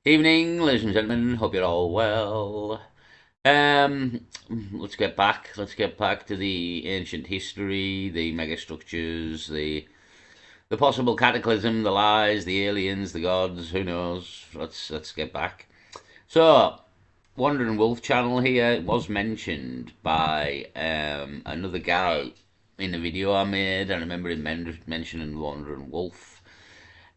Evening, ladies and gentlemen. Hope you're all well. Um, let's get back. Let's get back to the ancient history, the megastructures, the possible cataclysm, the lies, the aliens, the gods. Who knows? Let's get back. So, Wandering Wolf channel here was mentioned by another guy in a video I made. I remember him mentioning Wandering Wolf.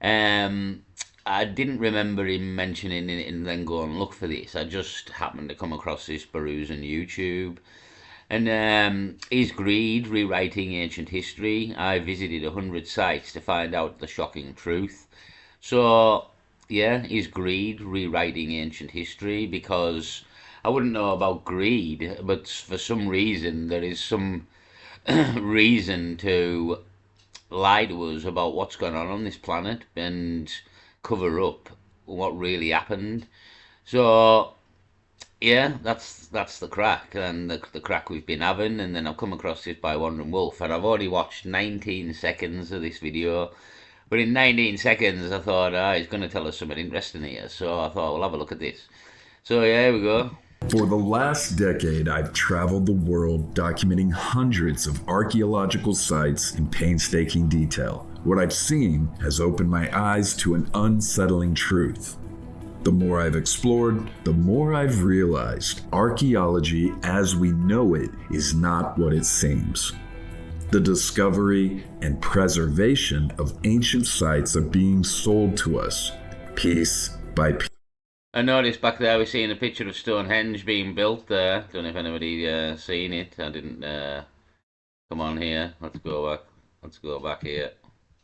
Um, I didn't remember him mentioning it and then go and look for this. I just happened to come across this peruse on YouTube. And his greed rewriting ancient history. I visited 100 sites to find out the shocking truth. So, yeah, his greed rewriting ancient history because I wouldn't know about greed, but for some reason there is some reason to lie to us about what's going on this planet and cover up what really happened. So yeah, that's the crack and the crack we've been having. And then I've come across this by Wandering Wolf, and I've already watched 19 seconds of this video. But in 19 seconds, I thought, he's going to tell us something interesting here. So I thought, we'll have a look at this. So yeah, here we go. For the last decade, I've traveled the world documenting hundreds of archaeological sites in painstaking detail. What I've seen has opened my eyes to an unsettling truth. The more I've explored, the more I've realized archaeology as we know it is not what it seems. The discovery and preservation of ancient sites are being sold to us, piece by piece. I noticed back there we're seeing a picture of Stonehenge being built there. Don't know if anybody seen it. I didn't. Come on here. Let's go back. Let's go back here.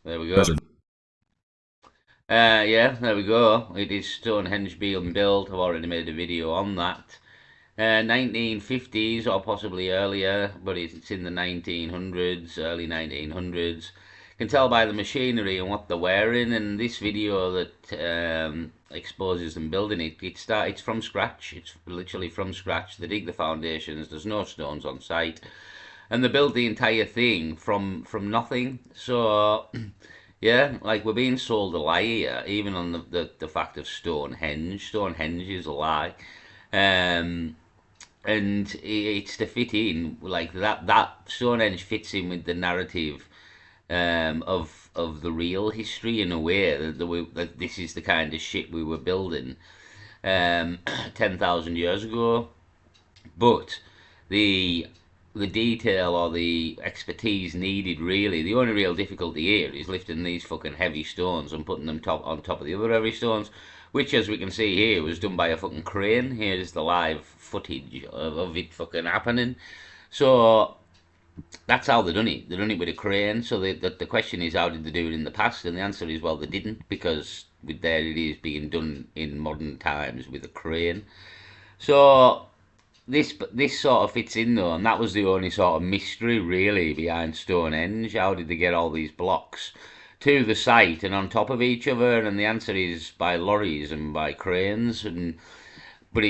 There we go. Yeah, there we go. It is Stonehenge being built. I've already made a video on that. 1950s or possibly earlier, but it's in the 1900s, early 1900s. Can tell by the machinery and what they're wearing. And this video that exposes them building it, it's from scratch. It's literally from scratch. They dig the foundations. There's no stones on site, and they build the entire thing from nothing. So yeah, like we're being sold a lie here, even on the fact of Stonehenge. Stonehenge is a lie. Um, and it's to fit in like that Stonehenge fits in with the narrative of the real history in a way that this is the kind of shit we were building 10,000 years ago. But the the detail or the expertise needed, really, the only real difficulty here is lifting these fucking heavy stones and putting them on top of the other heavy stones, which, as we can see here, was done by a fucking crane. Here's the live footage of it fucking happening. So that's how they done it. They done it with a crane. So the question is, how did they do it in the past? And the answer is, well, they didn't, because there it is being done in modern times with a crane. So this sort of fits in though, and that was the only sort of mystery really behind Stonehenge. How did they get all these blocks to the site and on top of each other? And the answer is by lorries and by cranes. And but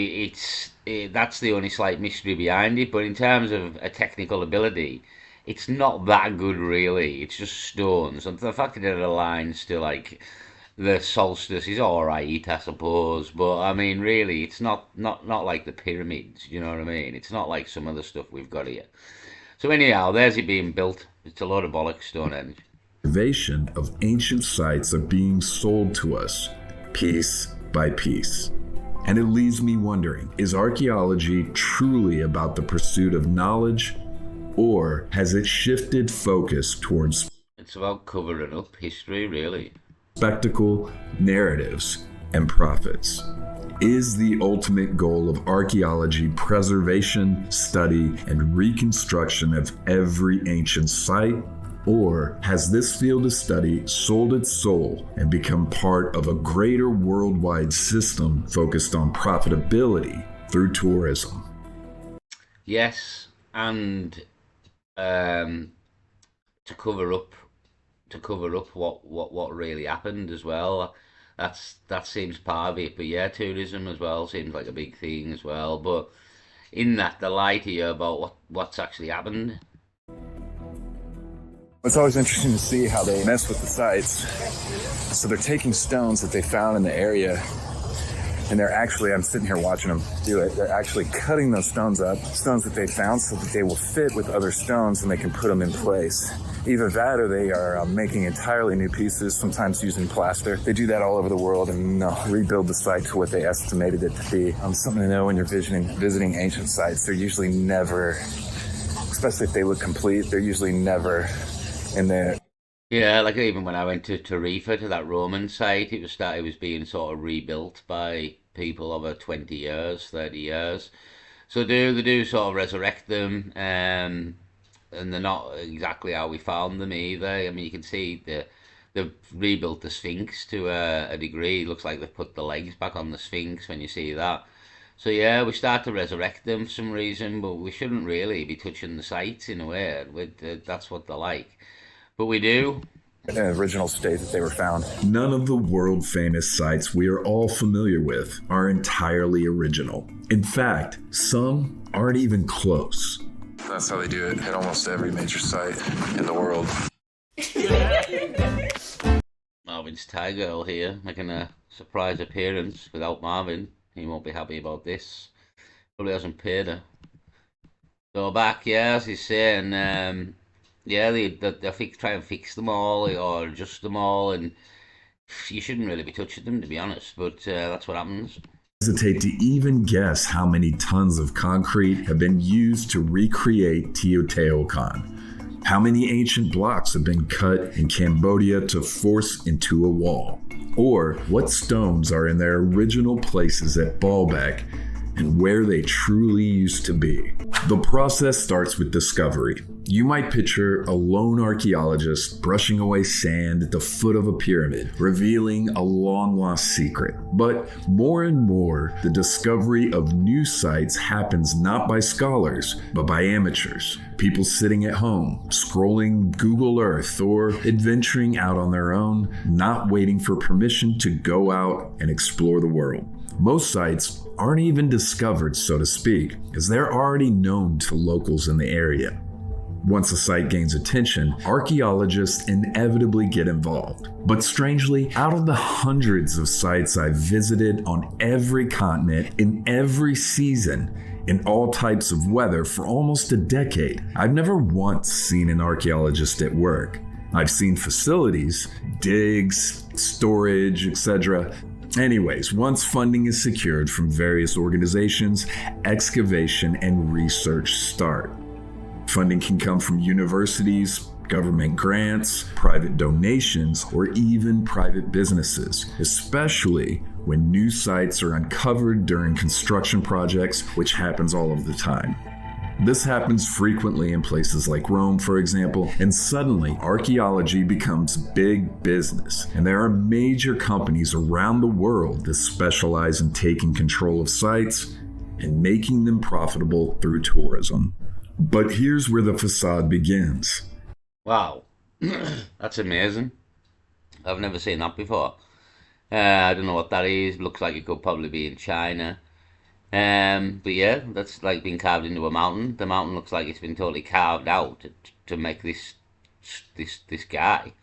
that's the only slight mystery behind it. But in terms of a technical ability, it's not that good really. It's just stones, and the fact that it aligns to like the solstice is all right, I suppose. But I mean, really, it's not like the pyramids. You know what I mean? It's not like some other stuff we've got here. So anyhow, there's it being built. It's a load of bollocks, Stonehenge. Preservation of ancient sites are being sold to us, piece by piece. And it leaves me wondering, is archaeology truly about the pursuit of knowledge, or has it shifted focus towards It's about covering up history, really. spectacle, narratives, and profits? Is the ultimate goal of archaeology preservation, study, and reconstruction of every ancient site? Or has this field of study sold its soul and become part of a greater worldwide system focused on profitability through tourism? Yes, and to cover up what really happened as well. That seems part of it. But yeah, tourism as well seems like a big thing as well. But in that, the lie to you about what's actually happened. It's always interesting to see how they mess with the sites. So they're taking stones that they found in the area, And they're actually, I'm sitting here watching them do it, they're actually cutting those stones up, stones that they found, so that they will fit with other stones and they can put them in place. Either that or they are making entirely new pieces, sometimes using plaster. They do that all over the world and rebuild the site to what they estimated it to be. Something to know when you're visiting ancient sites, they're usually never, especially if they look complete, they're usually never in there. Yeah, like even when I went to Tarifa, to that Roman site, it was being sort of rebuilt by people over 20 years, 30 years. So they do sort of resurrect them, and they're not exactly how we found them either. I mean, you can see they've rebuilt the Sphinx to a degree. It looks like they've put the legs back on the Sphinx when you see that. So yeah, we start to resurrect them for some reason, but we shouldn't really be touching the sites in a way. That's what they're like. But we do. In the original state that they were found. None of the world famous sites we are all familiar with are entirely original. In fact, some aren't even close. That's how they do it at almost every major site in the world. Marvin's Thai girl here making a surprise appearance without Marvin. He won't be happy about this. Probably hasn't paid her. So back, yeah, as he's saying, yeah, they try and fix them all or adjust them all, and you shouldn't really be touching them, to be honest, but that's what happens. Hesitate to even guess how many tons of concrete have been used to recreate Teotihuacan. How many ancient blocks have been cut in Cambodia to force into a wall? Or what stones are in their original places at Baalbek and where they truly used to be? The process starts with discovery. You might picture a lone archaeologist brushing away sand at the foot of a pyramid, revealing a long-lost secret. But more and more, the discovery of new sites happens not by scholars, but by amateurs. People sitting at home, scrolling Google Earth, or adventuring out on their own, not waiting for permission to go out and explore the world. Most sites aren't even discovered, so to speak, as they're already known to locals in the area. Once a site gains attention, archaeologists inevitably get involved. But strangely, out of the hundreds of sites I've visited on every continent, in every season, in all types of weather for almost a decade, I've never once seen an archaeologist at work. I've seen facilities, digs, storage, etc. Anyways, once funding is secured from various organizations, excavation and research start. Funding can come from universities, government grants, private donations, or even private businesses, especially when new sites are uncovered during construction projects, which happens all of the time. This happens frequently in places like Rome, for example, and suddenly archaeology becomes big business, and there are major companies around the world that specialize in taking control of sites and making them profitable through tourism. But here's where the facade begins. Wow, that's amazing. I've never seen that before. I don't know what that is. Looks like it could probably be in China. But yeah, that's like being carved into a mountain. The mountain looks like it's been totally carved out to make this guy.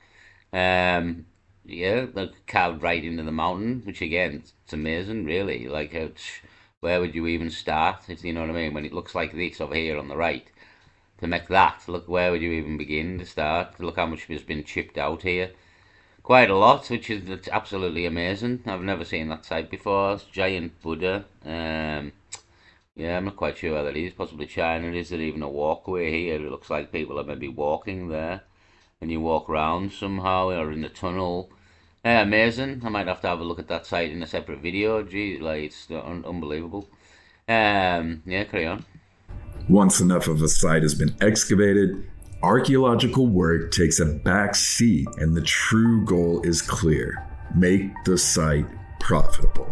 Yeah, like carved right into the mountain, which again, it's amazing, really. Like, where would you even start? If you know what I mean? When it looks like this over here on the right, to make that look, where would you even begin to start? Look how much has been chipped out here. Quite a lot, which is that's absolutely amazing. I've never seen that site before. It's giant Buddha. Yeah, I'm not quite sure where that is. Possibly China. Is there even a walkway here? It looks like people are maybe walking there, and you walk round somehow, or in the tunnel. Amazing. I might have to have a look at that site in a separate video. Gee, like it's unbelievable. Yeah, carry on. Once enough of a site has been excavated, archaeological work takes a back seat, and the true goal is clear: make the site profitable.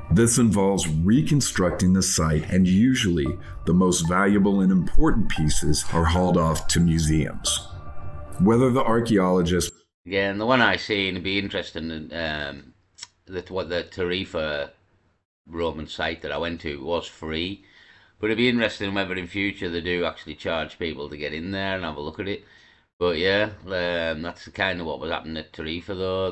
This involves reconstructing the site, and usually the most valuable and important pieces are hauled off to museums. Whether the archaeologist... Yeah, and the one I seen would be interesting. What the Tarifa Roman site that I went to was free, but it'd be interesting whether in future they do actually charge people to get in there and have a look at it. But yeah, that's kind of what was happening at Tarifa though.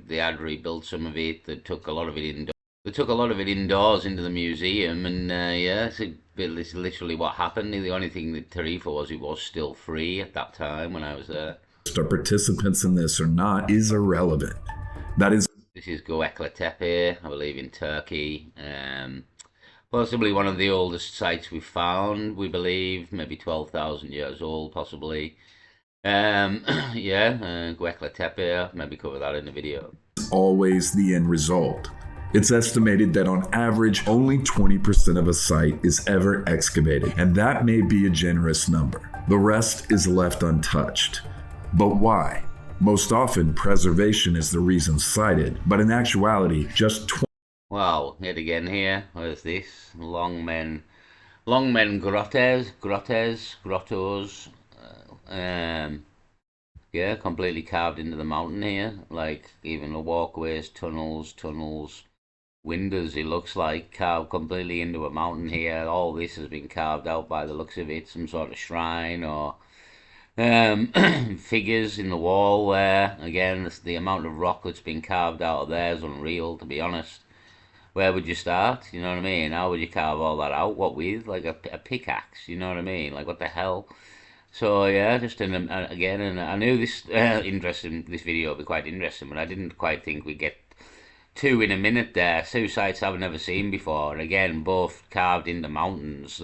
They had rebuilt some of it. They took a lot of it indoors. They took a lot of it indoors into the museum, and yeah, it's literally what happened. The only thing that Tarifa was, it was still free at that time when I was there. Are participants in this or not is irrelevant. That is This is Göbekli Tepe, I believe, in Turkey. Possibly one of the oldest sites we've found, we believe, maybe 12,000 years old, possibly. Yeah, Göbekli Tepe, maybe cover that in the video. always the end result. It's estimated that on average, only 20% of a site is ever excavated, and that may be a generous number. The rest is left untouched. But why? Most often, preservation is the reason cited, but in actuality, just Wow, yet again here. What is this? Longmen grottos. Yeah, completely carved into the mountain here. Like even the walkways, tunnels, windows. It looks like carved completely into a mountain here. All this has been carved out by the looks of it. Some sort of shrine or figures in the wall there. Again, the amount of rock that's been carved out of there is unreal, to be honest. Where would you start? You know what I mean? How would you carve all that out? What with? Like a pickaxe? You know what I mean? Like what the hell? So yeah, just again, and I knew this this video would be quite interesting, but I didn't quite think we'd get two in a minute there. Two sites I've never seen before, and again, both carved into mountains.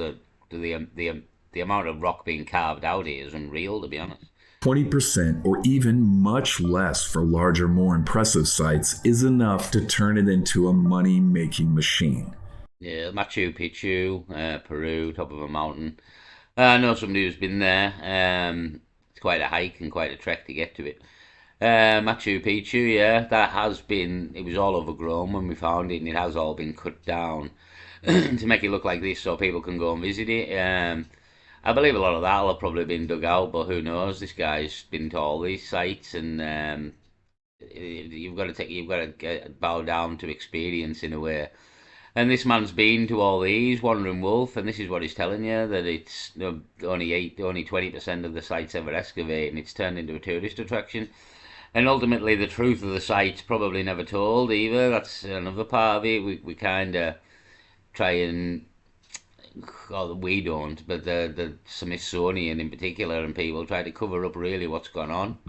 The amount of rock being carved out here is unreal, to be honest. 20% or even much less for larger, more impressive sites is enough to turn it into a money-making machine. Yeah, Machu Picchu, Peru, top of a mountain. I know somebody who's been there. It's quite a hike and quite a trek to get to it. Machu Picchu, yeah, it was all overgrown when we found it, and it has all been cut down to make it look like this so people can go and visit it. I believe a lot of that will have probably been dug out, but who knows? This guy's been to all these sites, and you've got to bow down to experience in a way. And this man's been to all these, Wandering Wolf, and this is what he's telling you, that it's only 20% of the sites ever excavated, and it's turned into a tourist attraction. And ultimately, the truth of the site's probably never told either. That's another part of it. We kind of try and, well, we don't, but the Smithsonian in particular and people try to cover up really what's gone on.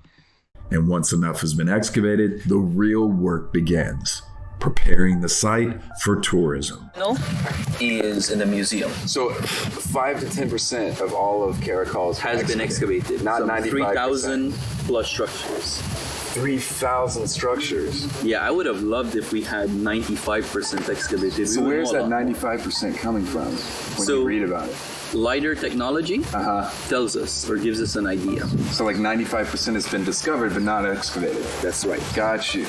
And once enough has been excavated, the real work begins. Preparing the site for tourism. Is in the museum. So 5 to 10% of all of Caracal Has been excavated. Not 95%. 3,000 plus structures. 3,000 structures. Yeah, I would have loved if we had 95% excavated. So where's that 95% coming from when you read about it? LiDAR technology tells us or gives us an idea. So like 95% has been discovered but not excavated. That's right. Got you.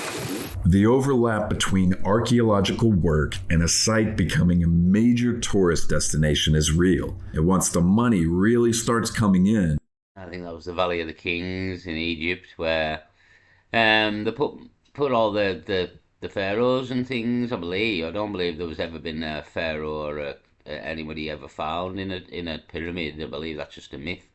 The overlap between archaeological work and a site becoming a major tourist destination is real. And once the money really starts coming in, I think that was the Valley of the Kings in Egypt, where they put all the pharaohs and things. I don't believe there was ever been a pharaoh or anybody ever found in a pyramid. I believe that's just a myth.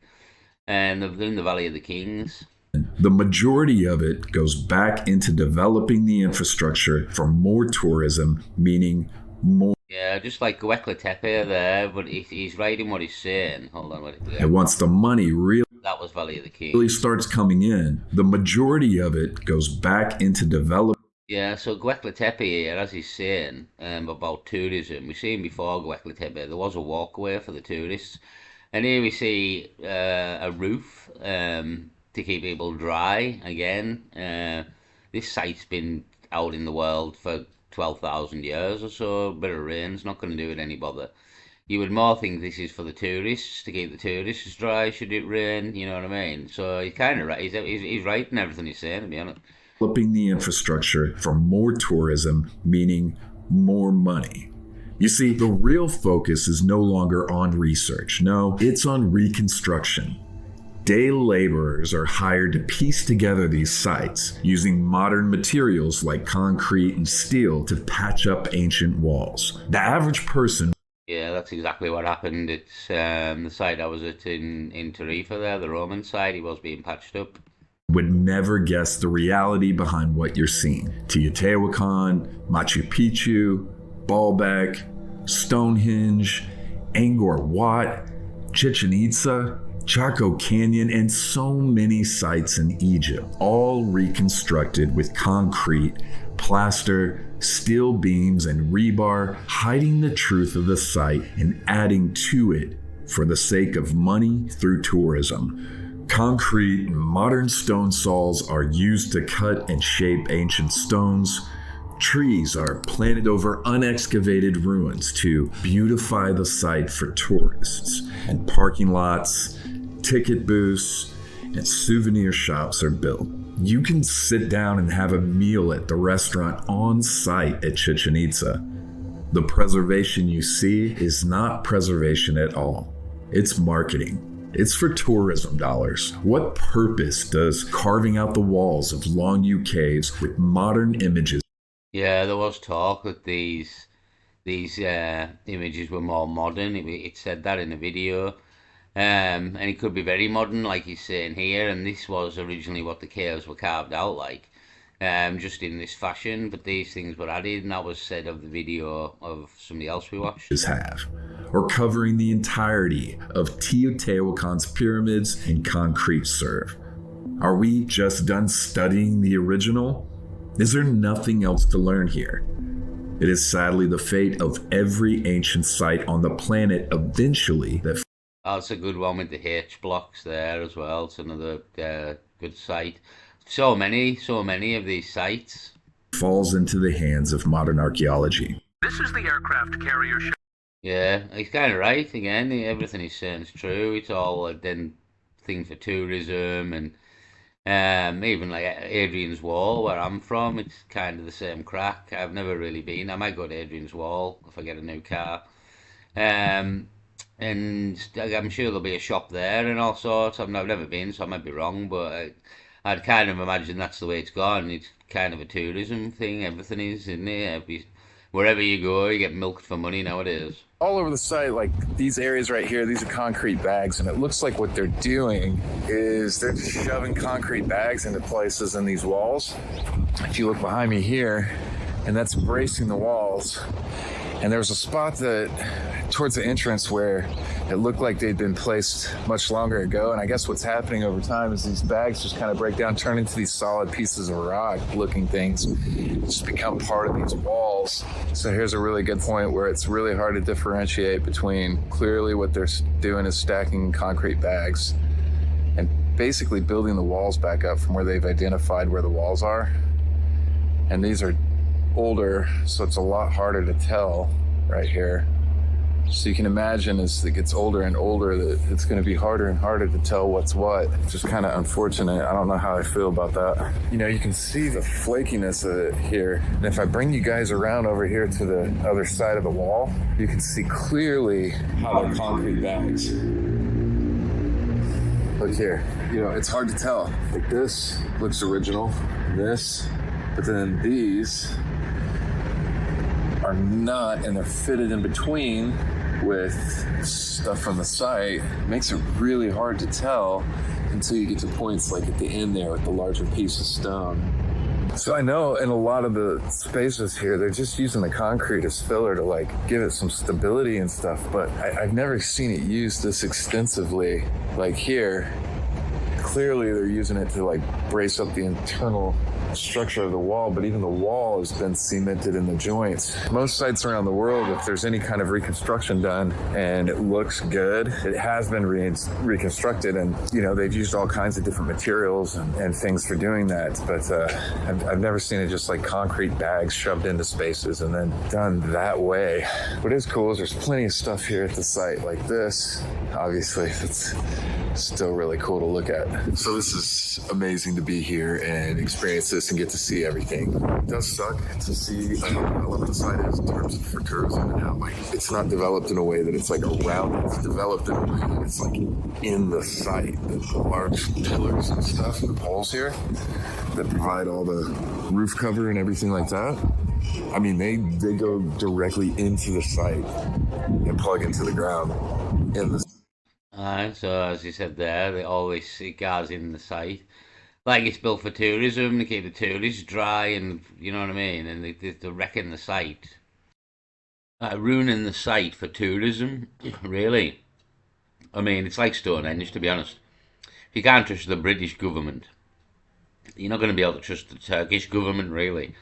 And they're in the Valley of the Kings. the majority of it goes back into developing the infrastructure for more tourism, meaning more. Yeah, just like Göbekli Tepe there, but he's right in what he's saying. Hold on, And once the money really that was Valley of the Kings. starts coming in, the majority of it goes back into developing. Yeah, so Göbekli Tepe here, as he's saying, about tourism, we've seen before Göbekli Tepe, there was a walkway for the tourists. And here we see a roof to keep people dry again. This site's been out in the world for 12,000 years or so. A bit of rain's not going to do it any bother. You would more think this is for the tourists, to keep the tourists dry should it rain, you know what I mean? So he's kind of right. He's right in everything he's saying, to be honest. Developing the infrastructure for more tourism, meaning more money. You see, the real focus is no longer on research. No, it's on reconstruction. Day laborers are hired to piece together these sites using modern materials like concrete and steel to patch up ancient walls. The average person. Yeah, that's exactly what happened. It's the site I was at in Tarifa there, the Roman site, it was being patched up. would never guess the reality behind what you're seeing. Teotihuacan, Machu Picchu, Baalbek, Stonehenge, Angkor Wat, Chichen Itza, Chaco Canyon, and so many sites in Egypt, all reconstructed with concrete, plaster, steel beams, and rebar, hiding the truth of the site and adding to it for the sake of money through tourism. Concrete and modern stone saws are used to cut and shape ancient stones. Trees are planted over unexcavated ruins to beautify the site for tourists, and parking lots, ticket booths, and souvenir shops are built. You can sit down and have a meal at the restaurant on site at Chichen Itza. The preservation you see is not preservation at all. It's marketing. It's for tourism dollars. What purpose does carving out the walls of Longyou caves with modern images? Yeah, there was talk that these images were more modern. It said that in the video. And it could be very modern, like he's saying here, and this was originally what the caves were carved out like, just in this fashion, but these things were added, and that was said of the video of somebody else we watched. Have, or covering the entirety of Teotihuacan's pyramids in concrete serve. Are we just done studying the original? Is there nothing else to learn here? It is sadly the fate of every ancient site on the planet eventually that... That's a good one with the H blocks there as well. It's another good site. So many of these sites falls into the hands of modern archaeology. This is the aircraft carrier ship. Yeah, he's kind of right again. Everything he's saying is true. It's all a then thing for tourism, and even like Adrian's Wall, where I'm from, it's kind of the same crack. I've never really been. I might go to Adrian's Wall if I get a new car. And I'm sure there'll be a shop there and all sorts. I've never been, so I might be wrong, but I'd kind of imagine that's the way it's gone. It's kind of a tourism thing. Everything is, isn't it? Wherever you go, you get milked for money nowadays. All over the site, like these areas right here, these are concrete bags, and it looks like what they're doing is they're just shoving concrete bags into places in these walls. If you look behind me here, and that's bracing the walls. And there was a spot that towards the entrance where it looked like they'd been placed much longer ago. And I guess what's happening over time is these bags just kind of break down, turn into these solid pieces of rock looking things, just become part of these walls. So here's a really good point where it's really hard to differentiate between clearly what they're doing is stacking concrete bags and basically building the walls back up from where they've identified where the walls are. And these are older, so it's a lot harder to tell right here. So you can imagine as it gets older and older that it's going to be harder and harder to tell what's what. It's just kind of unfortunate. I don't know how I feel about that. You know, you can see the flakiness of it here. And if I bring you guys around over here to the other side of the wall, you can see clearly how they're concrete bags. Look here. You know, it's hard to tell. Like this looks original, but then these are not, and they're fitted in between with stuff from the site. It makes it really hard to tell until you get to points like at the end there with the larger piece of stone. So I know in a lot of the spaces here, they're just using the concrete as filler to like give it some stability and stuff, but I've never seen it used this extensively. Like here, clearly they're using it to like brace up the internal structure of the wall, but even the wall has been cemented in the joints. Most sites around the world, if there's any kind of reconstruction done and it looks good, it has been reconstructed, and you know they've used all kinds of different materials and things for doing that, but I've never seen it just like concrete bags shoved into spaces and then done that way. What is cool is there's plenty of stuff here at the site like this. Obviously it's still really cool to look at. So this is amazing to be here and experience this and get to see everything. It does suck to see how developed the site is in terms of for tourism and how like it's not developed in a way that it's like around it. It's developed in a way that it's like in the site. The large pillars and stuff, the poles here that provide all the roof cover and everything like that. I mean, they go directly into the site and plug into the ground in the. So as you said there, they always see guys in the site. Like it's built for tourism to keep the tourists dry, and you know what I mean. And they're wrecking the site, ruining the site for tourism. Really, I mean, it's like Stonehenge, to be honest. If you can't trust the British government, you're not going to be able to trust the Turkish government, really.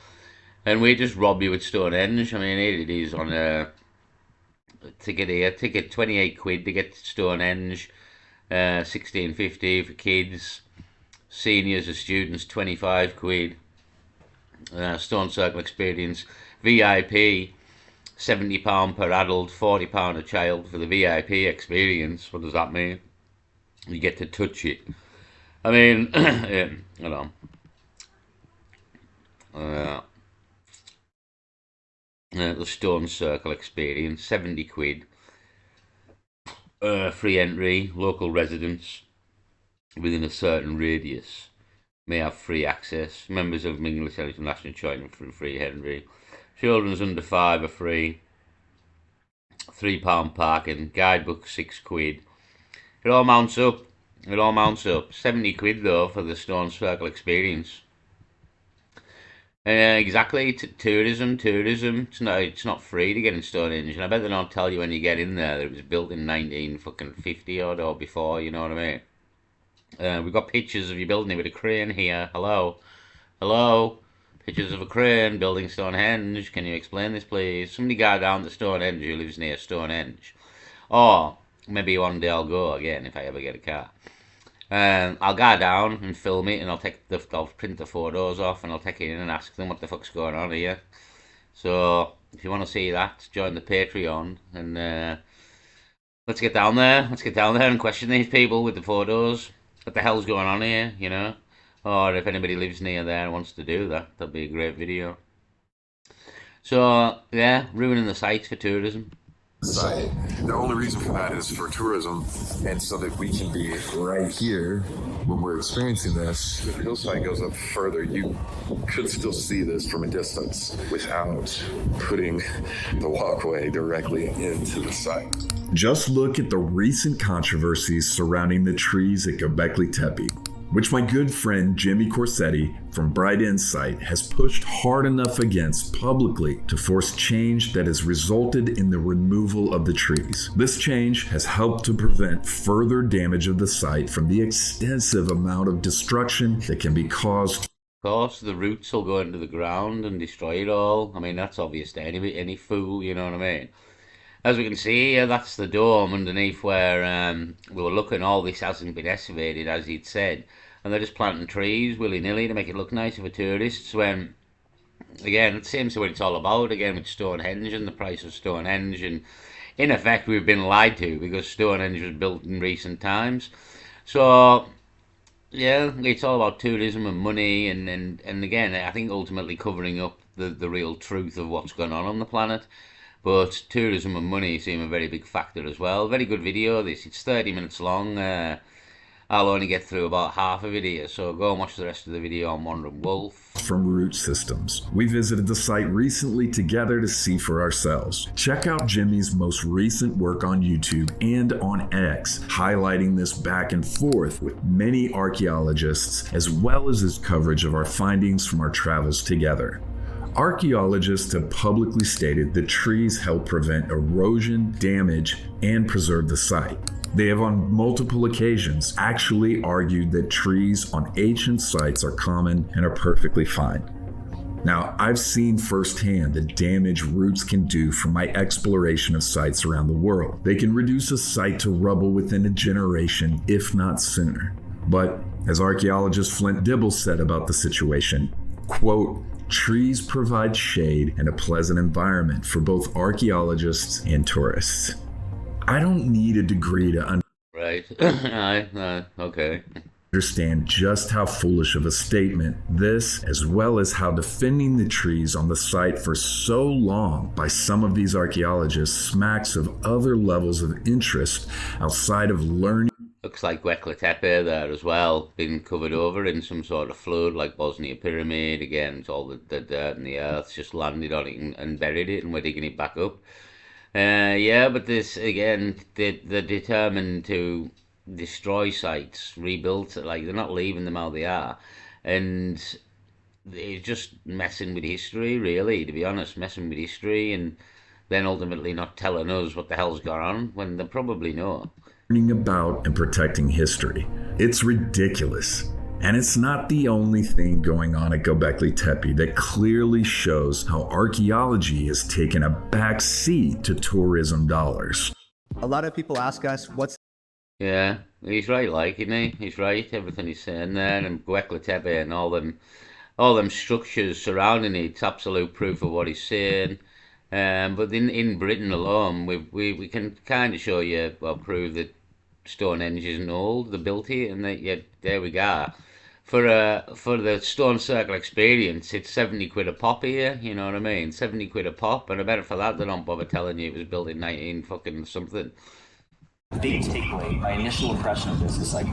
And we just rob you with Stonehenge. I mean, here it is on a ticket here. Ticket 28 quid to get to Stonehenge. 16.50 for kids. Seniors or students 25 quid. Stone Circle experience. VIP £70 per adult, £40 a child for the VIP experience. What does that mean? You get to touch it. I mean, yeah, hold on. The Stone Circle experience, 70 quid. Free entry, local residents within a certain radius may have free access. Members of English Heritage and National Insurance for free entry. Children's under 5 are free. £3 parking. Guidebook 6 quid. It all mounts up. 70 quid though for the Stone Circle experience. Exactly. Tourism. It's not free to get in Stonehenge, and I bet they don't tell you when you get in there that it was built in 1950 or before. You know what I mean? We've got pictures of you building it with a crane here. Hello. Pictures of a crane building Stonehenge. Can you explain this, please? Somebody go down to Stonehenge who lives near Stonehenge. Or maybe one day I'll go again if I ever get a car. I'll go down and film it, and I'll print the photos off, and I'll take it in and ask them what the fuck's going on here. So if you want to see that, join the Patreon, and let's get down there. And question these people with the photos. What the hell's going on here? You know. Or if anybody lives near there and wants to do that, that'd be a great video. So yeah, ruining the sites for tourism. Site. The only reason for that is for tourism, and so that we can be right here when we're experiencing this. The hillside goes up further. You could still see this from a distance without putting the walkway directly into the site. Just look at the recent controversies surrounding the trees at Göbekli Tepe, which my good friend Jimmy Corsetti from Bright Insight has pushed hard enough against publicly to force change that has resulted in the removal of the trees. This change has helped to prevent further damage of the site from the extensive amount of destruction that can be caused. Of course, the roots will go into the ground and destroy it all. I mean, that's obvious to any fool, you know what I mean? As we can see here, that's the dome underneath where we were looking. All this hasn't been excavated, as he'd said. And they're just planting trees willy-nilly to make it look nicer for tourists, when, again, it seems to what it's all about, again, with Stonehenge and the price of Stonehenge. And, in effect, we've been lied to, because Stonehenge was built in recent times. So, yeah, it's all about tourism and money, and again, I think ultimately covering up the real truth of what's going on the planet. But tourism and money seem a very big factor as well. Very good video, this. It's 30 minutes long. I'll only get through about half of it here, so go and watch the rest of the video on Wandering Wolf. From Root Systems. We visited the site recently together to see for ourselves. Check out Jimmy's most recent work on YouTube and on X, highlighting this back and forth with many archaeologists, as well as his coverage of our findings from our travels together. Archaeologists have publicly stated that trees help prevent erosion, damage, and preserve the site. They have on multiple occasions actually argued that trees on ancient sites are common and are perfectly fine. Now, I've seen firsthand the damage roots can do from my exploration of sites around the world. They can reduce a site to rubble within a generation, if not sooner. But, as archaeologist Flint Dibble said about the situation, quote, trees provide shade and a pleasant environment for both archaeologists and tourists. I don't need a degree to Right. Okay. understand just how foolish of a statement this, as well as how defending the trees on the site for so long by some of these archaeologists smacks of other levels of interest outside of learning. Looks like Göbekli Tepe there as well, been covered over in some sort of flood, like Bosnia Pyramid. Again, it's all the dirt and the earth's just landed on it and buried it, and we're digging it back up. Yeah, but this, again, they're determined to destroy sites, rebuilt. Like, they're not leaving them how they are, and they're just messing with history, really. To be honest, messing with history, and then ultimately not telling us what the hell's gone on when they probably know. Learning about and protecting history. It's ridiculous. And it's not the only thing going on at Göbekli Tepe that clearly shows how archaeology has taken a back seat to tourism dollars. A lot of people ask us, Yeah, he's right, like, isn't he? He's right, everything he's saying there, and Göbekli Tepe and all them structures surrounding it, it's absolute proof of what he's saying. But in Britain alone, we can kind of show you, or prove that Stonehenge isn't old. They built it, and there we go. For the Stone Circle experience, it's 70 quid a pop here, you know what I mean? 70 quid a pop, and I bet for that they don't bother telling you it was built in 19 fucking something. Big takeaway, my initial impression of this is like,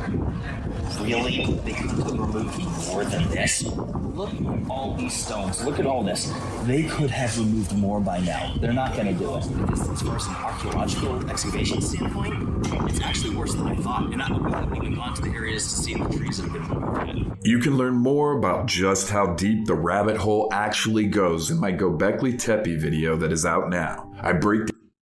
really? They could have removed more than this? Look at all these stones. Look at all this. They could have removed more by now. They're not going to do it. As far as an archaeological excavation standpoint, it's actually worse than I thought. And we haven't even gone to the areas to see the trees that have been removed yet. You can learn more about just how deep the rabbit hole actually goes in my Göbekli Tepe video that is out now. I break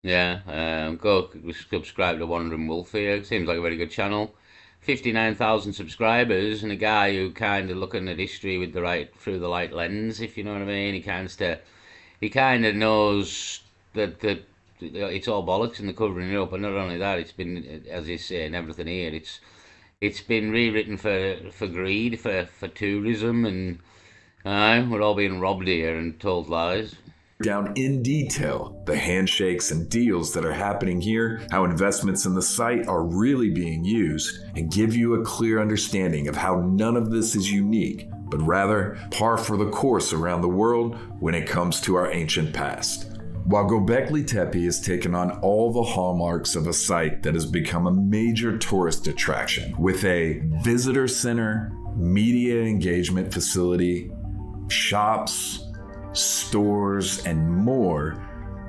Yeah, go subscribe to Wandering Wolf here. Seems like a very good channel. 59,000 subscribers, and a guy who kind of looking at history with through the right lens, if you know what I mean. He kind of knows that it's all bollocks and they're covering it up, and not only that, it's been, as he's saying, everything here. It's been rewritten for greed, for tourism, and we're all being robbed here and told lies. Down in detail the handshakes and deals that are happening here, how investments in the site are really being used, and give you a clear understanding of how none of this is unique, but rather par for the course around the world when it comes to our ancient past. While Göbekli Tepe has taken on all the hallmarks of a site that has become a major tourist attraction, with a visitor center, media engagement facility, shops, stores, and more,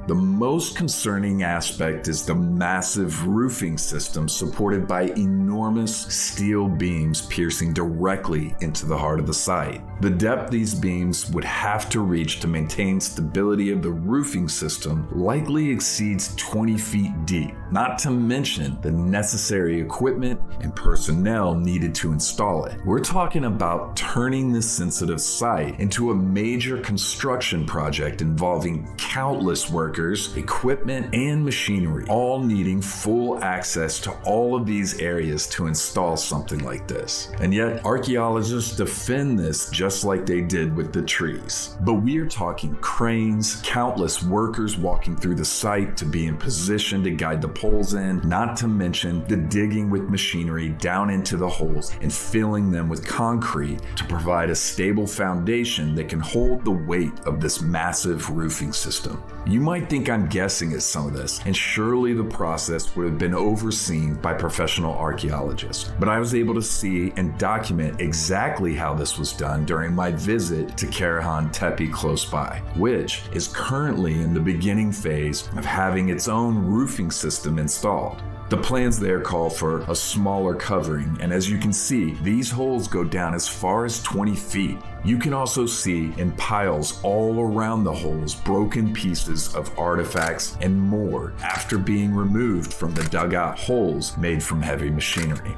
the most concerning aspect is the massive roofing system supported by enormous steel beams piercing directly into the heart of the site. The depth these beams would have to reach to maintain stability of the roofing system likely exceeds 20 feet deep, not to mention the necessary equipment and personnel needed to install it. We're talking about turning this sensitive site into a major construction project involving countless workers, equipment, and machinery, all needing full access to all of these areas to install something like this. And yet, archaeologists defend this just like they did with the trees. But we are talking cranes, countless workers walking through the site to be in position to guide the poles in, not to mention the digging with machinery down into the holes and filling them with concrete to provide a stable foundation that can hold the weight of this massive roofing system. You might think I'm guessing at some of this, and surely the process would have been overseen by professional archaeologists. But I was able to see and document exactly how this was done during my visit to Karahan Tepe close by, which is currently in the beginning phase of having its own roofing system installed. The plans there call for a smaller covering, and as you can see, these holes go down as far as 20 feet. You can also see in piles all around the holes broken pieces of artifacts and more after being removed from the dugout holes made from heavy machinery.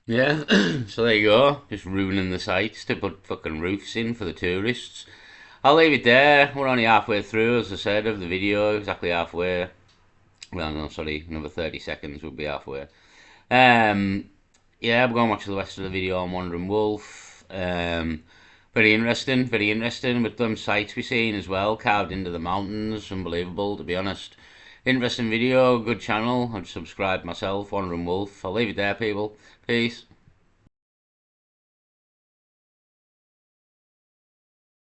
Yeah, so there you go, just ruining the sites to put fucking roofs in for the tourists. I'll leave it there. We're only halfway through, as I said, of the video, exactly halfway. Well, no, sorry, another 30 seconds would be halfway. Yeah, we're going to watch the rest of the video on Wandering Wolf. Very interesting, with them sites we've seen as well, carved into the mountains, unbelievable, to be honest. Interesting video, good channel, I've subscribed myself, Wandering Wolf. I'll leave it there, people. Peace.